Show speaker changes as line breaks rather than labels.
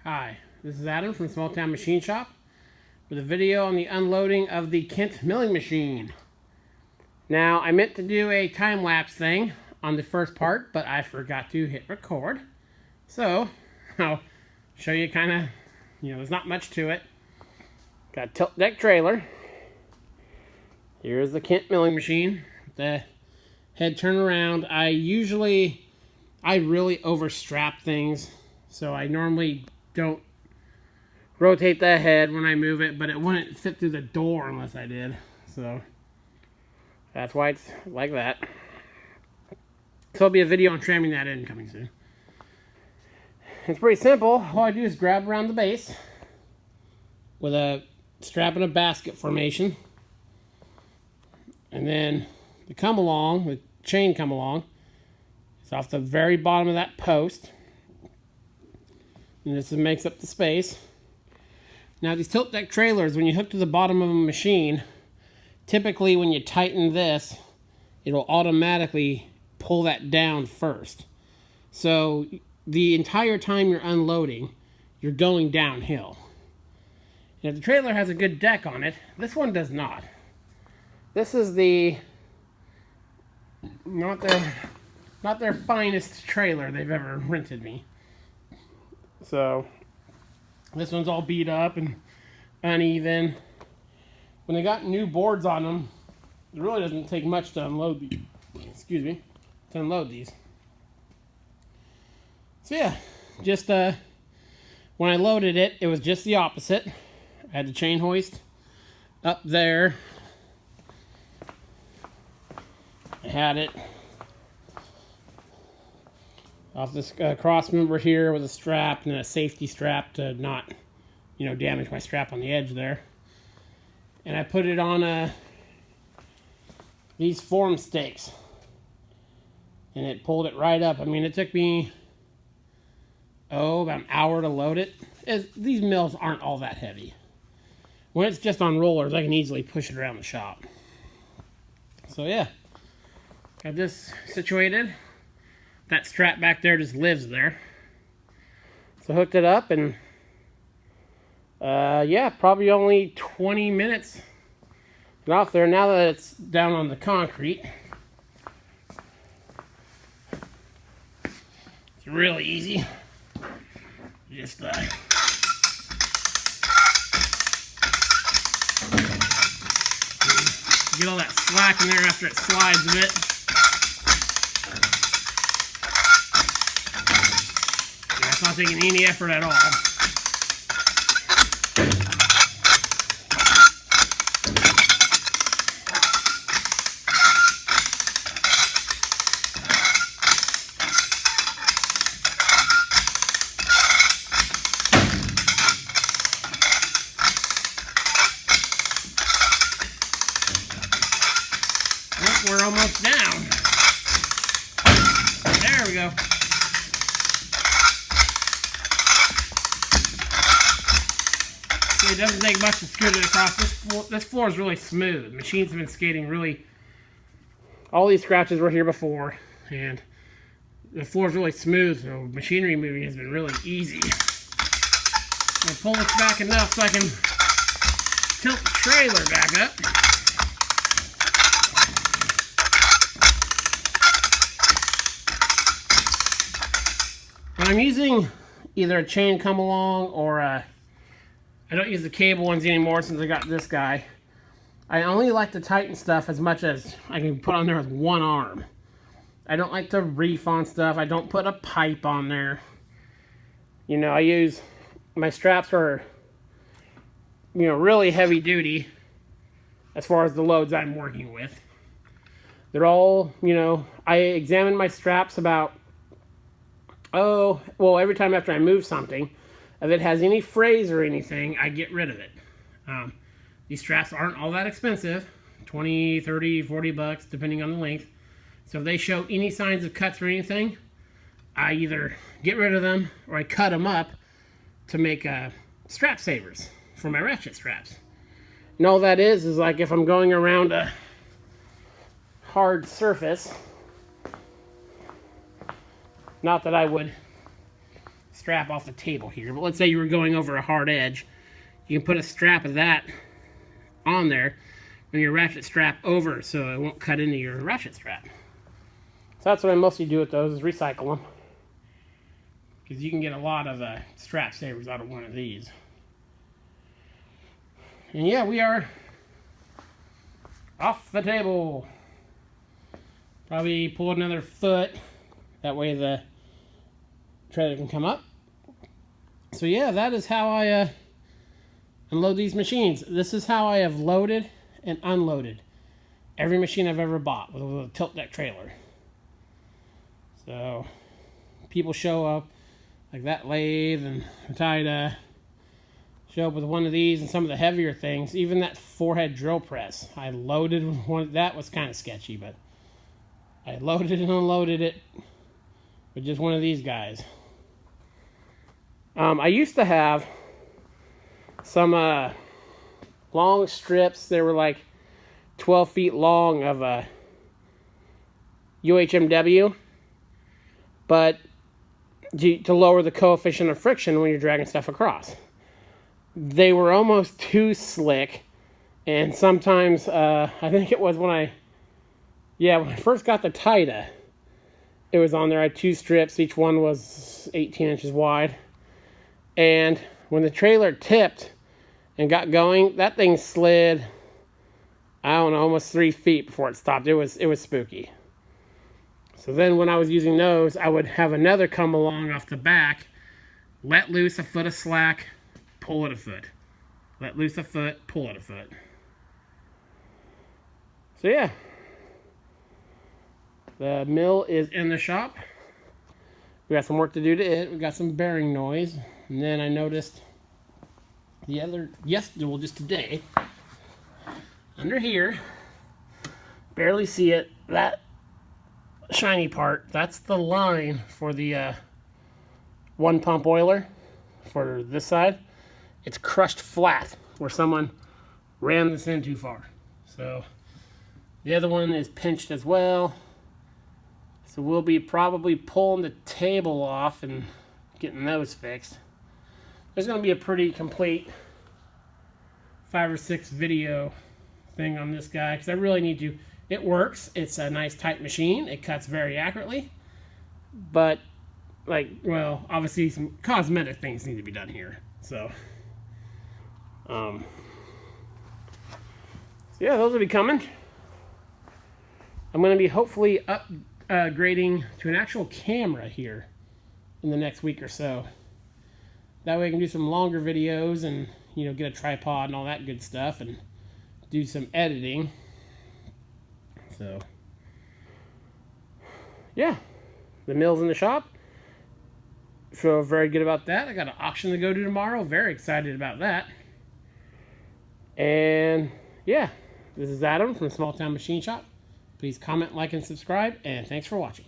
Hi, this is Adam from Small Town Machine Shop with a video on the unloading of the Kent milling machine. Now, I meant to do a time-lapse thing on the first part, but I forgot to hit record. So, I'll show you kind of, there's not much to it. Got a tilt deck trailer. Here's the Kent milling machine. The head turnaround. I really overstrap things, so I normally don't rotate the head when I move it, but it wouldn't fit through the door unless I did. So that's why it's like that. So there'll be a video on tramming that in coming soon. It's pretty simple. All I do is grab around the base with a strap in a basket formation, and then the chain come along. It's off the very bottom of that post. And this makes up the space. Now these tilt deck trailers, when you hook to the bottom of a machine, typically when you tighten this, it'll automatically pull that down first. So the entire time you're unloading, you're going downhill. And if the trailer has a good deck on it, this one does not. This is not their finest trailer they've ever rented me. So this one's all beat up and uneven. When they got new boards on them, it really doesn't take much to unload these. To unload these. So yeah, just when I loaded it, it was just the opposite. I had the chain hoist up there. I had it off this cross member here with a strap and a safety strap to not, damage my strap on the edge there. And I put it on these form stakes, and it pulled it right up. I mean, it took me about an hour to load it. These mills aren't all that heavy. When it's just on rollers, I can easily push it around the shop. So yeah, got this situated. That strap back there just lives there. So hooked it up, and probably only 20 minutes off there. Now that it's down on the concrete, it's really easy. Just get all that slack in there after it slides a bit. It's not taking any effort at all. Well, we're almost down. There we go. It doesn't take much to scoot it across. This floor is really smooth. Machines have been skating really... All these scratches were here before, and the floor is really smooth, so machinery moving has been really easy. I'll pull this back enough so I can tilt the trailer back up. When I'm using either a chain come along or I don't use the cable ones anymore since I got this guy. I only like to tighten stuff as much as I can put on there with one arm. I don't like to reef on stuff. I don't put a pipe on there. I use my straps are, really heavy duty as far as the loads I'm working with. They're all, I examine my straps about, every time after I move something. If it has any frays or anything, I get rid of it. These straps aren't all that expensive, 20, 30, 40 bucks, depending on the length. So if they show any signs of cuts or anything, I either get rid of them or I cut them up to make strap savers for my ratchet straps. And all that is like if I'm going around a hard surface, not that I would strap off the table here, but let's say you were going over a hard edge, you can put a strap of that on there when your ratchet strap over, so it won't cut into your ratchet strap. So that's what I mostly do with those, is recycle them, because you can get a lot of strap savers out of one of these. And yeah, we are off the table. Probably pull another foot, that way the trailer can come up. So yeah, that is how I unload these machines. This is how I have loaded and unloaded every machine I've ever bought with a tilt deck trailer. So people show up like that lathe, and I tried to show up with one of these and some of the heavier things. Even that 4-head drill press, I loaded with one. That was kind of sketchy, but I loaded and unloaded it with just one of these guys. I used to have some long strips. They were like 12 feet long of UHMW, but to lower the coefficient of friction when you're dragging stuff across. They were almost too slick, and sometimes, I think it was when I first got the Tita, it was on there. I had 2 strips, each one was 18 inches wide, and when the trailer tipped and got going, that thing slid, I don't know, almost 3 feet before it stopped. It was spooky. So then when I was using those, I would have another come along off the back, let loose a foot of slack, pull it a foot. Let loose a foot, pull it a foot. So yeah. The mill is in the shop. We got some work to do to it. We got some bearing noise. And then I noticed just today, under here, barely see it, that shiny part, that's the line for the one pump oiler for this side. It's crushed flat where someone ran this in too far. So the other one is pinched as well. So we'll be probably pulling the table off and getting those fixed. There's going to be a pretty complete 5 or 6 video thing on this guy, because I really need to. It works. It's a nice tight machine. It cuts very accurately. But, obviously some cosmetic things need to be done here. So yeah, those will be coming. I'm going to be hopefully upgrading to an actual camera here in the next week or so. That way I can do some longer videos and, get a tripod and all that good stuff and do some editing. So, yeah, the mill's in the shop. Feel very good about that. I got an auction to go to tomorrow. Very excited about that. And, yeah, this is Adam from Small Town Machine Shop. Please comment, like, and subscribe, and thanks for watching.